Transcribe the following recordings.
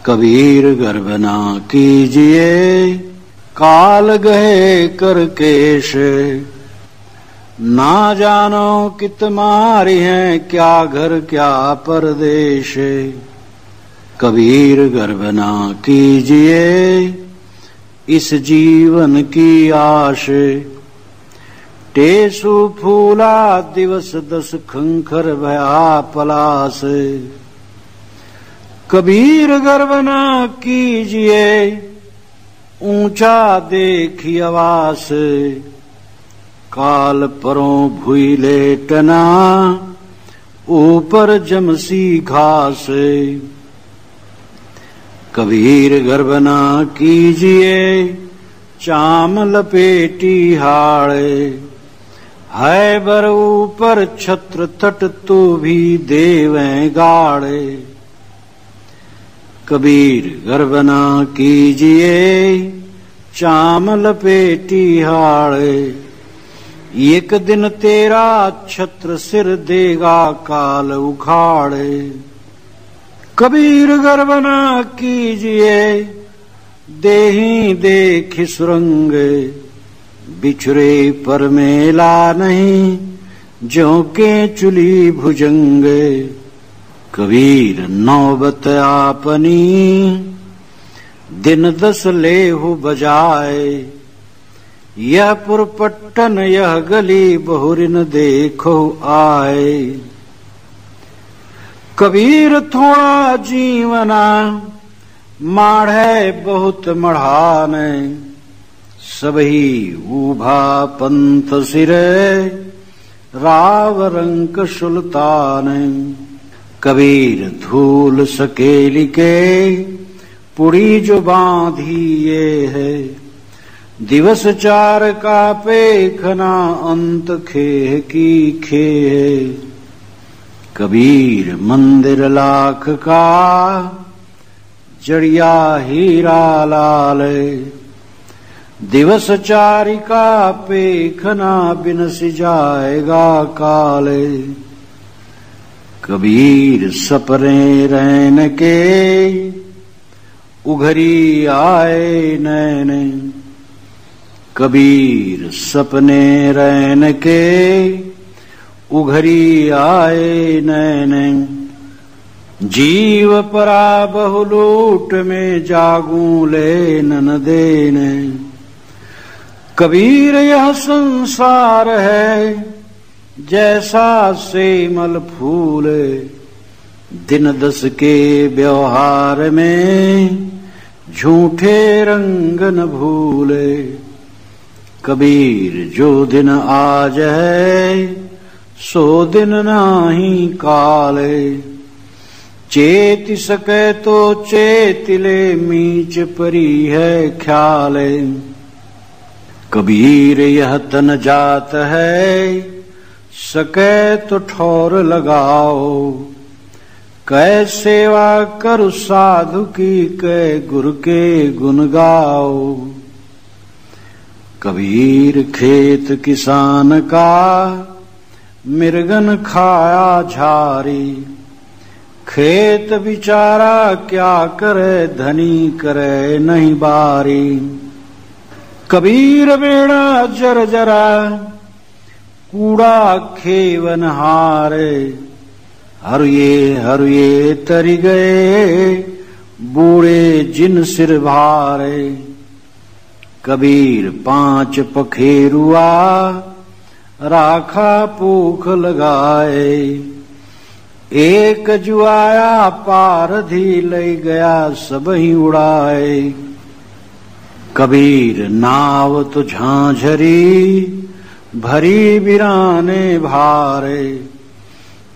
कबीर गर्भ ना कीजिए काल गए कर केश, ना जानो कित मारी हैं क्या घर क्या परदेश। कबीर गर्भ ना कीजिए इस जीवन की आश, टेसु फूला दिवस 10 खंखर भया पलास। कबीर गर्व ना कीजिए ऊंचा देखी आवास, काल परों भुई लेटना ऊपर जमसी घास। कबीर गर्व ना कीजिए चाम लपेटी हाड़े, है बर ऊपर छत्र तट तो भी देवें गाड़े। कबीर गर्व ना कीजिए चाम लपेटी हाड़े, एक दिन तेरा छत्र सिर देगा काल उखाड़े। कबीर गर्व ना कीजिए देही देखि सुरंगे, बिछुरे पर मेला नहीं ज्यों के चुली भुजंगे। कबीर नौबत आपनी दिन 10 लेहु बजाए, यह पुरपट्टन यह गली बहुरिन देखो आए। कबीर थोड़ा जीवना माढ़े बहुत मढ़ाने, सबही ऊभा पंथ सिरे राव रंक सुल्तान। कबीर धूल सकेली के पुड़ी जो बांधी ये है, दिवस 4 का पेखना अंत खेह की खेह। कबीर मंदिर लाख का जड़िया हीरा लाल, दिवस 4 का पेखना बिनस जाएगा काले। कबीर सपने रैन के उघरी आए नैन, कबीर सपने रैन के उघरी आए नैन। जीव परा बहुलूट में जागू ले नन देने। कबीर यह संसार है जैसा सेमल फूल, दिन 10 के व्यवहार में झूठे रंग न भूले। कबीर जो दिन आज है सो दिन नाही काले, चेत सके तो चेत ले मीच परी है ख्याले। कबीर यह तन जात है सके तो ठौर लगाओ, कै सेवा कर साधु की कै गुरु के गुण गाओ। कबीर खेत किसान का मृगन खाया झारी, खेत बिचारा क्या करे धनी करे नहीं बारी। कबीर बेड़ा जरा कूड़ा खेवन हारे, हरुए तरी गए बूढ़े जिन सिर भारे। कबीर 5 पखेरुआ राखा पूख लगाए, एक जुआया पारधी ले गया सब ही उड़ाए। कबीर नाव तो झांझरी भरी बिराने भारे,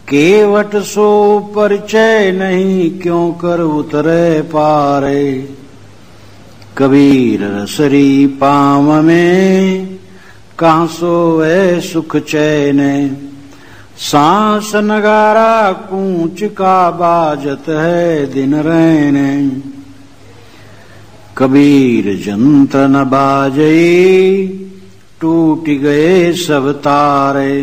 केवट सो परिचय नहीं क्यों कर उतरे पारे। कबीर रसरी पाम में कहाँ सोए सुख चैन, सांस नगारा कूच का बाजत है दिन रैन। कबीर जंत्र न बाजई टूट गए सब तारे,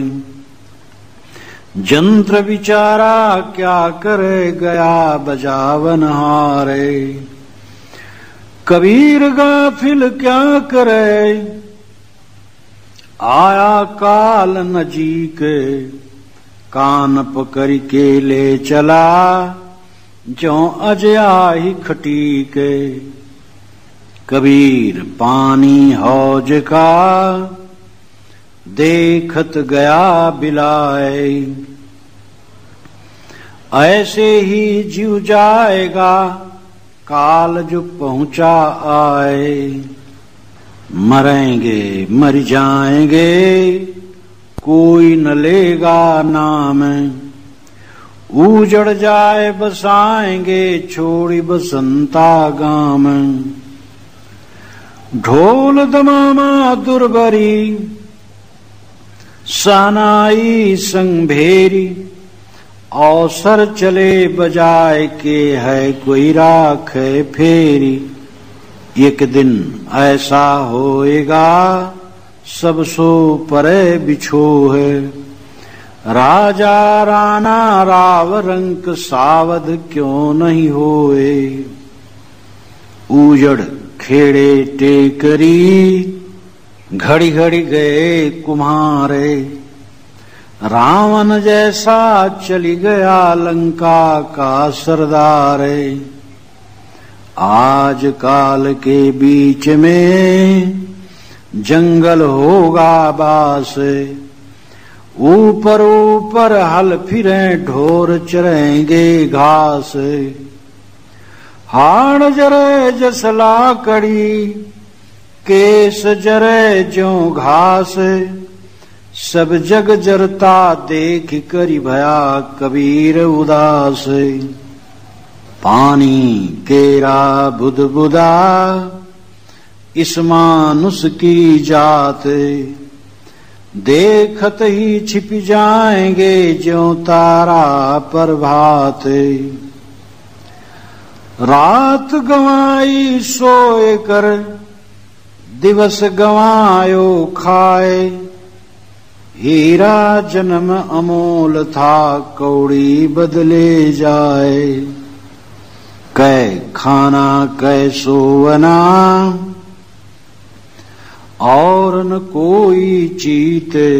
जंत्र विचारा क्या करे, गया बजावन हारे। कबीर गाफिल क्या करे, आया काल नजीक, कान पकड़ के ले चला, ज्यों अजया ही खटीक। कबीर पानी हौज का, देखत गया बिलाए। ऐसे ही जीव जाएगा, काल जो पहुंचा आए। मरेंगे मर जाएंगे, कोई न लेगा नाम। उजड़ जाए बसाएंगे, छोड़ी बसंता गाम। ढोल दमामा दुर्बरी, सानाई संग भेरी। अवसर चले बजाए के, है कोई राखे फेरी। एक दिन ऐसा होएगा, सब सो परे बिछोहे। राजा राणा राव रंक, सावध क्यों नहीं होए। उजड़ खेड़े टेकरी, घड़ी घड़ी गए कुम्हारे। रावण जैसा चली गया, लंका का सरदारे। आज काल के बीच में, जंगल होगा बास। ऊपर ऊपर हल फिरे, ढोर चरेंगे घास। हाड़ जरे जसला कड़ी, केस जरे ज्यों घास। सब जग जरता देख करी, भया कबीर उदास। पानी केरा बुदबुदा, इस मानुष की जात। देखत ही छिप जाएंगे, ज्यों तारा प्रभात। रात गंवाई सोए कर, दिवस गंवायो खाए। हीरा जन्म अमोल था, कौड़ी बदले जाए। कै खाना कै सोवना, और न कोई चीते।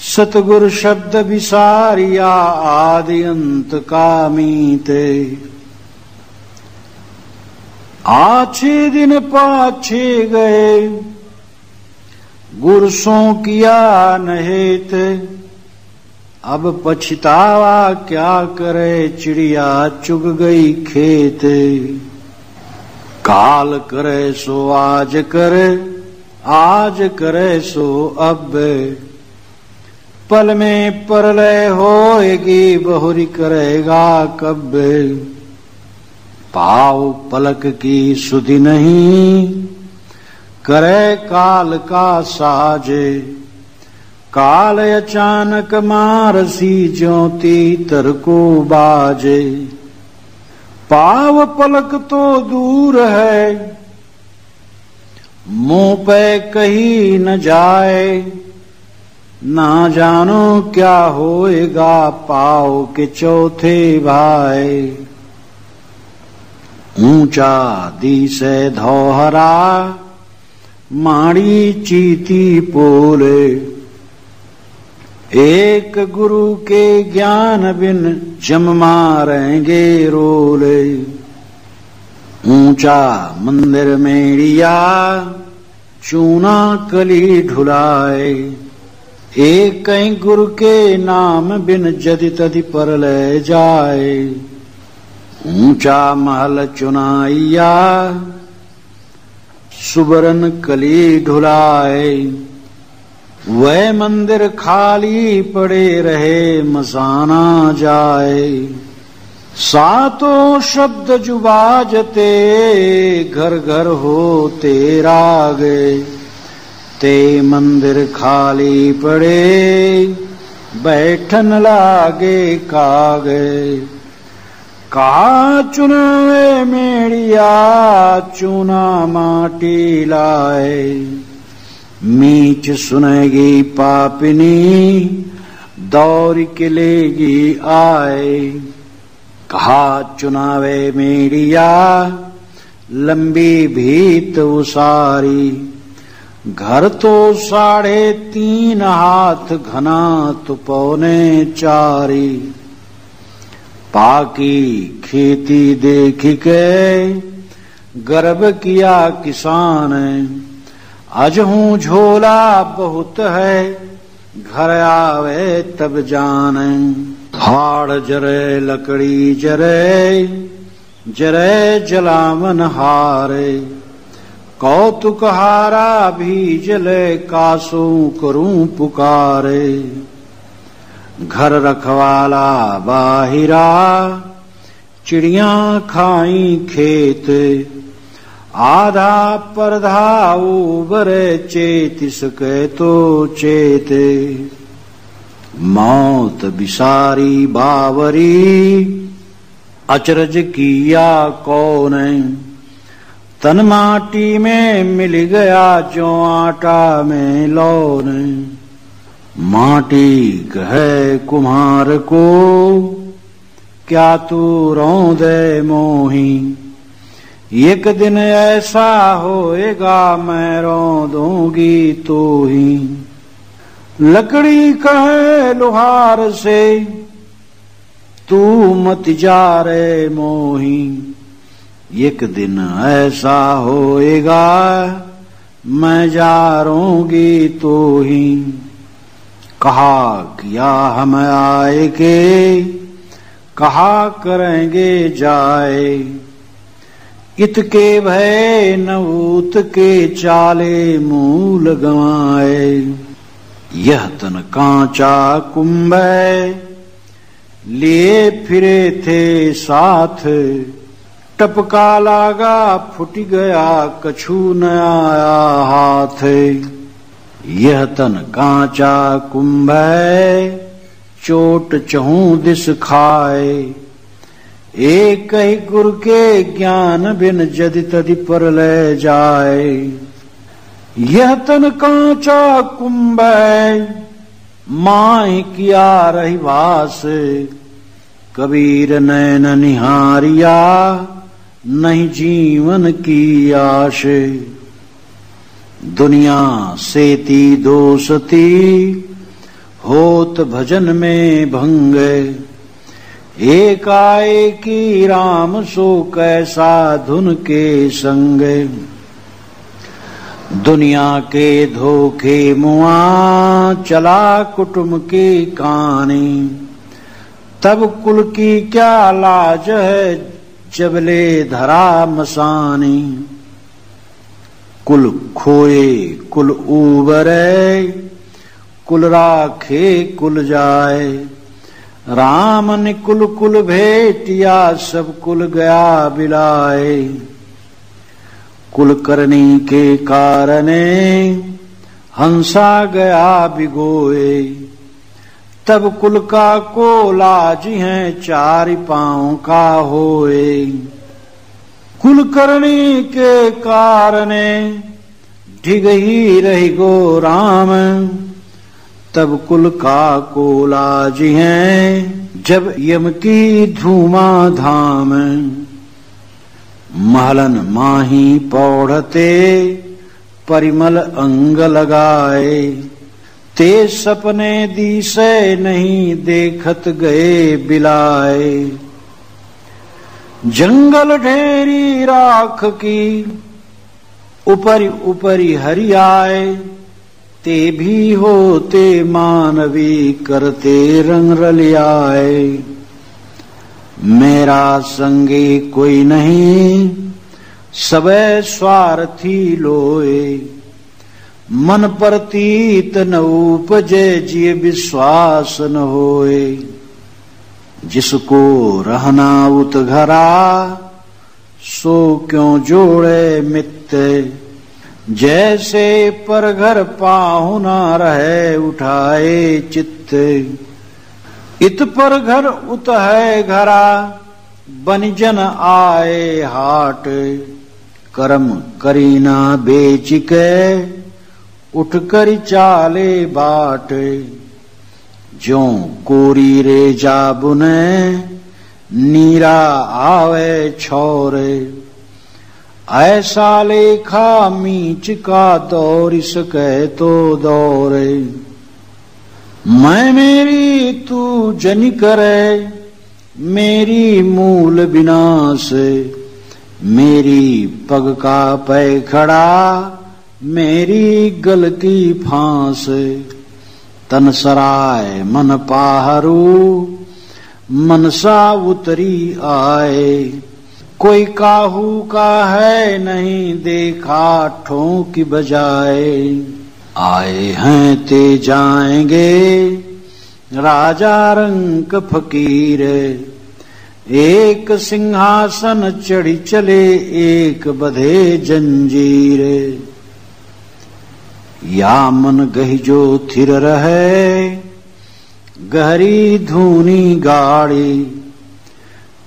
सतगुरु शब्द विसारिया, आदि अंत का मीते। आछे दिन पाछे गए, गुरसों किया नहेत। अब पछतावा क्या करे, चिड़िया चुग गई खेत। काल करे सो आज करे, आज करे सो अब। पल में परलय होएगी, बहुरी करेगा कब। पाव पलक की सुधि नहीं, करे काल का साजे। काल अचानक मारसी, ज्योति तर को बाजे। पाव पलक तो दूर है, मुंह पे कही न जाए। ना जानो क्या होएगा, पाव के चौथे भाई। ऊंचा दिसे धौहरा, माड़ी चीती पोले। एक गुरु के ज्ञान बिन, जम मारेंगे रोले। ऊंचा मंदिर मेड़िया, चूना कली ढुलाए। एक कहीं गुरु के नाम बिन, जदि तदि पर ले जाए। ऊंचा महल चुनाइया, सुबरन कली ढुलाए। वह मंदिर खाली पड़े रहे, मसाना जाए। सातों शब्द जुबाजते, घर घर होते रागे। ते मंदिर खाली पड़े, बैठन लागे कागे। कहा चुनावे मेड़िया, चूना माटी लाए। मीच सुनेगी पापिनी, दौड़ के लेगी आए। कहा चुनावे मेरिया लंबी भीत उसारी, घर तो 3.5 हाथ घना तो 3.25। पाकी खेती देख के गर्व किया किसान, अजहूं झोला बहुत है घर आवे तब जाने। हाड़ जरे लकड़ी जरे जरे जलावन हारे, कौतुक हारा भी जले कासू करूं पुकारे। घर रखवाला बाहिरा चिड़िया खाई खेत, आधा परधा उबरे चेत सके तो चेत। मौत बिसारी बावरी अचरज किया कौन, तन माटी में मिल गया जो आटा में लौन। माटी कहे कुम्हार को क्या तू रौंदे मोही, एक दिन ऐसा होएगा मैं रौंदूंगी तो ही। लकड़ी कहे लोहार से तू मत जा रे मोही, एक दिन ऐसा होएगा मैं जा रहूंगी तो ही। कहा किया हम आए के कहा करेंगे जाए, इतके भय न ऊत के चाले मूल गंवाए। यह तन कांचा कुंभ लिए फिरे थे साथ, टपका लागा फुट गया कछु न आया हाथ। यह तन कांचा कुंभ चोट चहूं दिस खाए, एक ही गुर के ज्ञान बिन जदि तदि पर ले जाए। यह तन कांचा कुंभ माही किया रही वास, कबीर नैन निहारिया नहीं जीवन की आश। दुनिया सेती दोषती होत भजन में भंग, एकाएकी राम सो कैसा धुन के संग। दुनिया के धोखे मुआ चला कुटुंब की कहानी, तब कुल की क्या लाज है जबले धरा मसानी। कुल खोए कुल उबरे, कुल राखे कुल जाए। राम ने कुल कुल भेटिया सब कुल गया बिलाए। कुल करनी के कारणे हंसा गया बिगोए, तब कुल का को लाज है 4 पांव का होए। कुल करनी के कारणे ढिग ही रही गो राम, तब कुल का को लाज है जब यम की धूमा धाम। महलन माही पौढ़ते परिमल अंग लगाए, ते सपने दिसे नहीं देखत गए बिलाए। जंगल ढेरी राख की ऊपरी ऊपरी हरियाए, ते भी होते मानवी करते रंग रलियाए। मेरा संगी कोई नहीं सबे स्वार्थी लोए, मन प्रतीत न उपजे जिय विश्वास न होए। जिसको रहना उत घरा सो क्यों जोड़े मित्र, जैसे पर घर पाहुना रहे उठाए चित्त। इत पर घर उत है घरा बनिजन आए हाट, कर्म करीना बेच के उठ कर चाले बाट। ज्यों कोरी रेजा बुने नीरा आवे छोरे। ऐसा लेखा मीच का दौर सके तो दौरे। मैं मेरी तू जन करे मेरी मूल विनाश। मेरी पग का पै खड़ा मेरी गलती फांस। तन सराय मन पाहरू मनसा उतरी आए। कोई काहू का है नहीं देखा ठोंक बजाए। आए हैं ते जाएंगे राजा रंक फकीर। एक सिंहासन चढ़ी चले एक बधे जंजीर। या मन गही जो थिर रहे गहरी धूनी गाड़ी।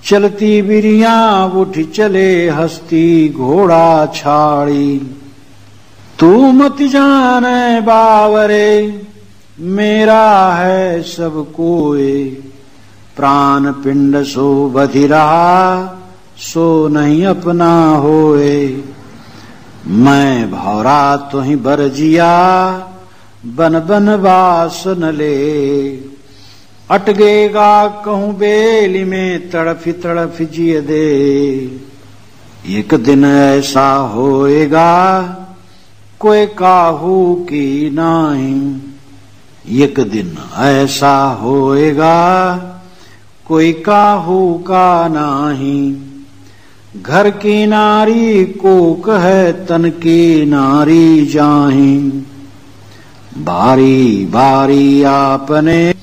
चलती बिरिया उठ चले हस्ती घोड़ा छाड़ी। तू मत जाने बावरे मेरा है सब कोय। प्राण पिंड सो बधि रहा सो नहीं अपना होए। मैं भौरा तो ही बर जिया बन बन वास न ले। अटगेगा कहूं बेली में तड़फ तड़फ जिए दे। एक दिन ऐसा होएगा कोई काहू की नाही। एक दिन ऐसा होएगा कोई काहू का नाही। घर की नारी को कहे तन की नारी जाही। बारी बारी आपने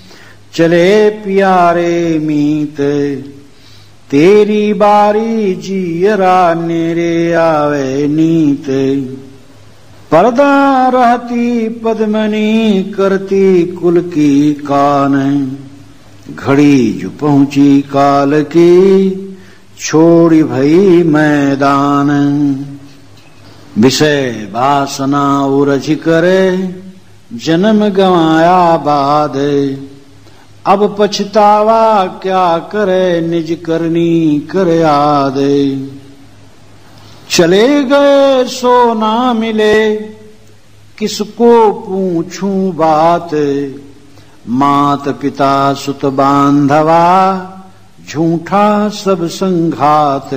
चले प्यारे मीत। तेरी बारी जियरा नेरे आवे नीत। पर्दा रहती पद्मनी करती कुल की कान। घड़ी जो पहुंची काल की छोड़ी भई मैदान। विषय वासना उरझ करे जन्म गंवाया बाद। अब पछतावा क्या करे निज करनी कर याद। चले गए सो ना मिले किसको पूछूं बात। मात पिता सुत बांधवा झूठा सब संघात।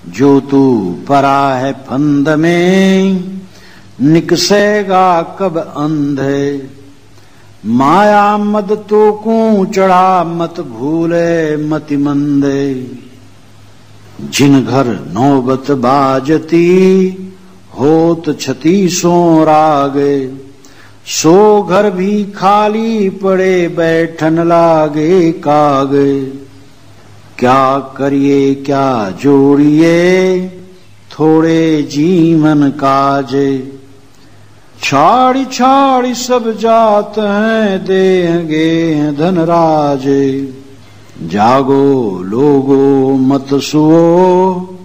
जो तू परा है फंद में निकसेगा कब अंधे। माया मद तो को चढ़ा मत भूले मति मंदे। जिन घर नौबत बाजती होत छती सो रागे। सो घर भी खाली पड़े बैठन लागे कागे। क्या करिए क्या जोड़िए थोड़े जीवन काजे। छाड़ी छाड़ी सब जात हैं देंगे धनराजे। जागो लोगो मत सुओ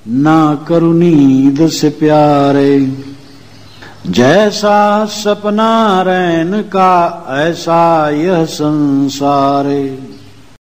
ना करू नींद से प्यारे। जैसा सपना रैन का ऐसा यह संसार।